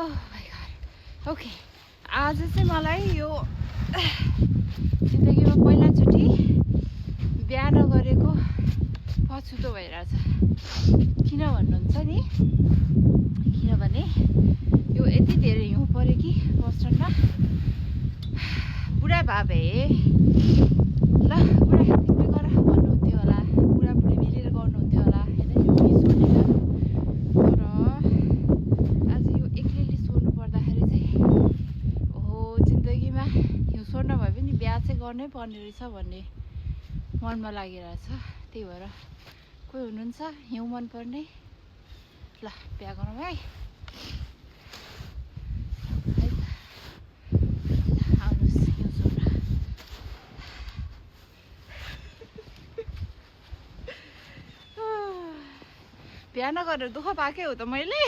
Oh my god. Okay. आज चाहिँ मलाई यो जिन्दगीमा पहिलोचोटि बिहा नगरेको पछुतो भइरहेछ। किन भन्नुहुन्छ नि? किनभने यो यति धेरै हिउँ पर्यो कि बस्टनमा। बुढा भए ल बुढा तिमीले गर भन्नुहुन्थ्यो होला, बुढाबुढी मिलेर गर्नुहुन्थ्यो होला होइन यो गीत सुनेर। तर आज यो एक्लैले सोर्नु पर्दाखेरि चाहिँ ओहो जिन्दगीमा हिउँ सोर्न भए पनि बिहा चाहिँ गर्नै पर्ने रहेछ भन्ने मनमा लागिरहेछ। त्यही भएर कोही हुनुहुन्छ हिउँ मनपर्ने? ल बिहा गरौँ है। बिहा नगरेर दुःख पाएकै हो त मैले।